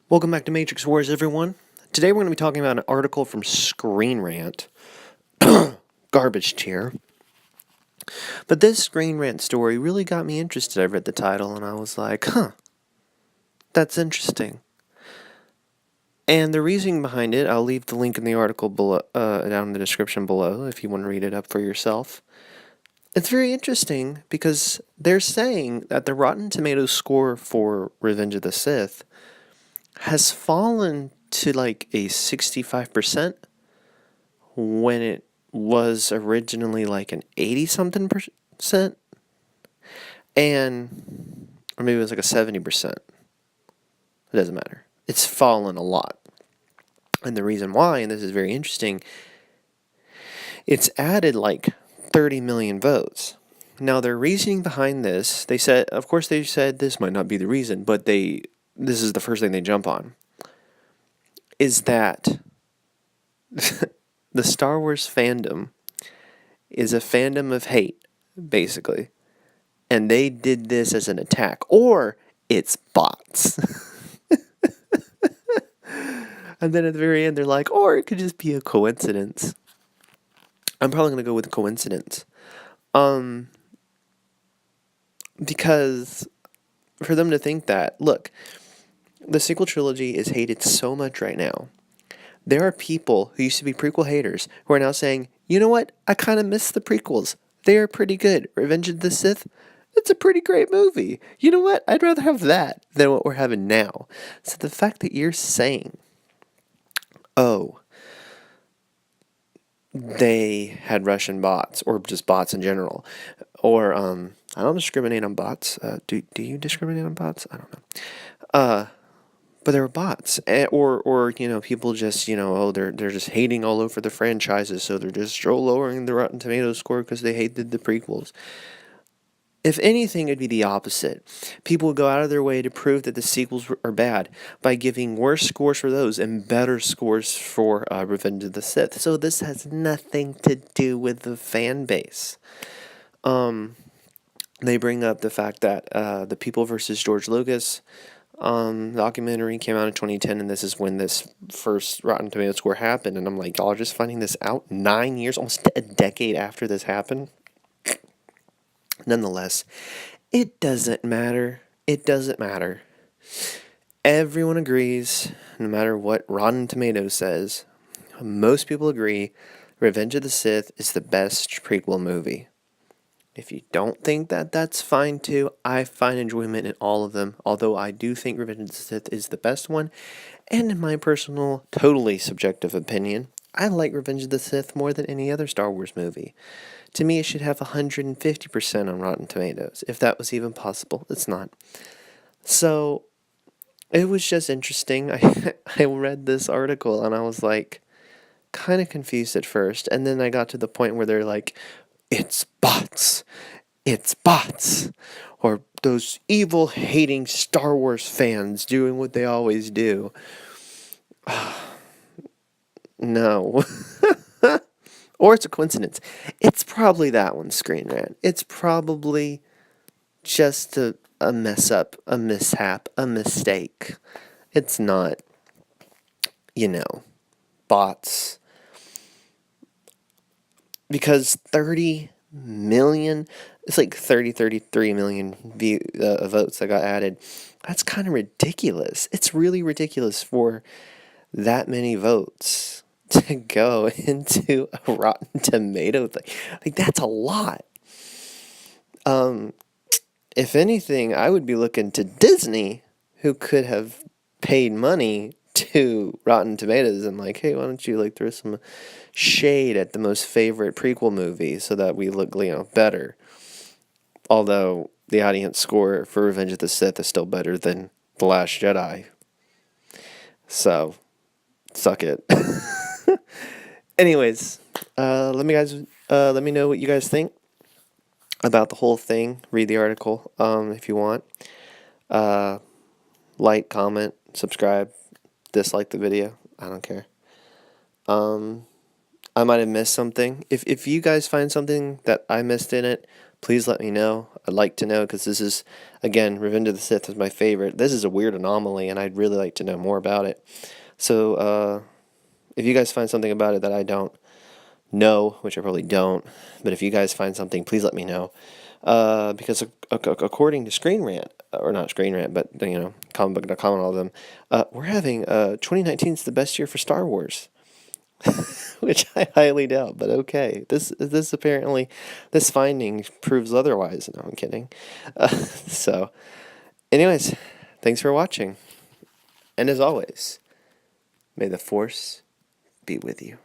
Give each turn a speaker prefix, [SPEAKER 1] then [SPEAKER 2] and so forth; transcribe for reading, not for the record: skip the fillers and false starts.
[SPEAKER 1] Welcome back to Matrix Wars, everyone. Today we're going to be talking about an article from Screen Rant, garbage tier. But this Screen Rant story really got me interested. I read the title and I was like, that's interesting. And the reasoning behind it, I'll leave the link in the article below, down in the description below if you want to read it up for yourself. It's very interesting because they're saying that the Rotten Tomatoes score for Revenge of the Sith has fallen to like a 65% when it was originally like an 80 something percent, and or maybe it was like a 70%. It doesn't matter. It's fallen a lot. And the reason why, and this is very interesting, it's added like 30 million votes. Now, their reasoning behind this, they said, of course, they said this might not be the reason, but this is the first thing they jump on, is that the Star Wars fandom is a fandom of hate, basically. And they did this as an attack. Or it's bots. And then at the very end, they're like, or it could just be a coincidence. I'm probably going to go with coincidence. Because for them to think that, look, the sequel trilogy is hated so much right now. There are people who used to be prequel haters who are now saying, you know what? I kind of miss the prequels. They are pretty good. Revenge of the Sith, it's a pretty great movie. You know what? I'd rather have that than what we're having now. So the fact that you're saying, oh, they had Russian bots, or just bots in general, or I don't discriminate on bots. Do you discriminate on bots? I don't know. But there were bots, or people just they're just hating all over the franchises, so they're just lowering the Rotten Tomatoes score because they hated the prequels. If anything, it'd be the opposite. People would go out of their way to prove that the sequels are bad by giving worse scores for those and better scores for Revenge of the Sith. So this has nothing to do with the fan base. They bring up the fact that the People versus George Lucas documentary came out in 2010, and this is when this first Rotten Tomatoes score happened. And I'm like, y'all are just finding this out 9 years, almost a decade after this happened. Nonetheless, it doesn't matter. It doesn't matter. Everyone agrees, no matter what Rotten Tomatoes says, most people agree Revenge of the Sith is the best prequel movie. If you don't think that, that's fine too. I find enjoyment in all of them, although I do think Revenge of the Sith is the best one. And in my personal, totally subjective opinion, I like Revenge of the Sith more than any other Star Wars movie. To me, it should have 150% on Rotten Tomatoes, if that was even possible. It's not. So, it was just interesting. I read this article and I was like, kind of confused at first. And then I got to the point where they're like, it's bots. It's bots. Or those evil, hating Star Wars fans doing what they always do. No. Or it's a coincidence. It's probably that one, Screen Rant. It's probably just a mess up, a mishap, a mistake. It's not, bots. Because 30 million, it's like 33 million votes that got added. That's kind of ridiculous. It's really ridiculous for that many votes to go into a Rotten Tomato thing. Like, that's a lot. If anything, I would be looking to Disney, who could have paid money to Rotten Tomatoes and like, hey, why don't you throw some shade at the most favorite prequel movie so that we look, better. Although the audience score for Revenge of the Sith is still better than The Last Jedi. So, suck it. Anyways, let me know what you guys think about the whole thing. Read the article if you want. Like, comment, subscribe, dislike the video. I don't care. I might have missed something. If you guys find something that I missed in it, Please let me know. I'd like to know, because this is, again, Revenge of the Sith is my favorite. This is a weird anomaly, and I'd really like to know more about it. So, if you guys find something about it that I don't know, which I probably don't, but if you guys find something, please let me know. Because according to Screen Rant, or not Screen Rant, but, comicbook.com and all of them, we're having 2019 is the best year for Star Wars. Which I highly doubt, but okay. This apparently, this finding proves otherwise. No, I'm kidding. So, anyways, thanks for watching. And as always, may the Force be with you.